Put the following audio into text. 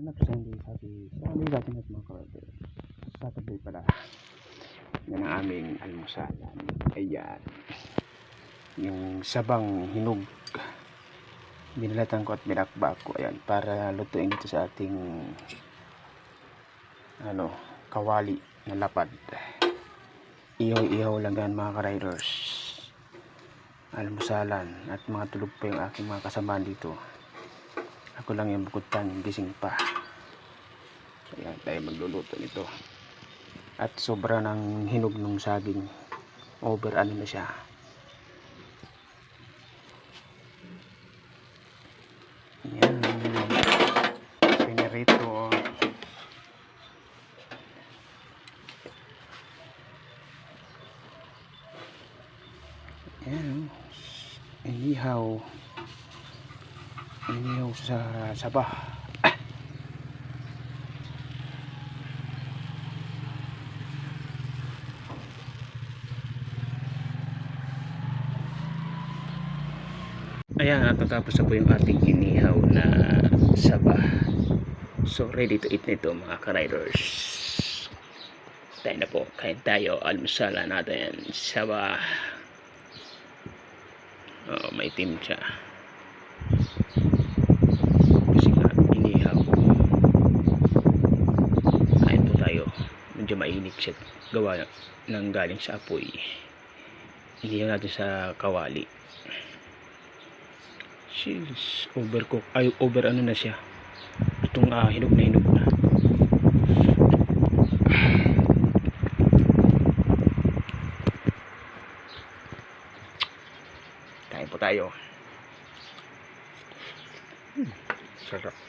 na to Sunday natin at mga kawabe. Saturday pala. Yan ang aming almusalan. Ayan. Yung sabang hinog. Binalatan ko at binakbak ko. Ayan. Para lutuin ito sa ating kawali na lapad. Ihaw-ihaw lang yan mga ka-riders. Almusalan. At mga tulog pa yung aking mga kasamaan dito. Ako lang yung bukutan, gising pa. Kaya tayo magluluto nito. At sobra ng hinog ng saging. Over na siya. Yan. Pinarito. Yan. Inihaw sa sabah. Ayan, natapos na po yung ating inihaw na sabah. So ready to eat nito mga ka-riders. Tayo na po, kain tayo. Almusalan natin sabah. Maitim siya kasi nga inihaw. Kain po tayo. Medyo mainit siya, gawa ng galing sa apoy. Inihaw natin sa kawali. Cheers. Overcook. Ay, over na siya. Itong hinog na. Kain po tayo. Sarap.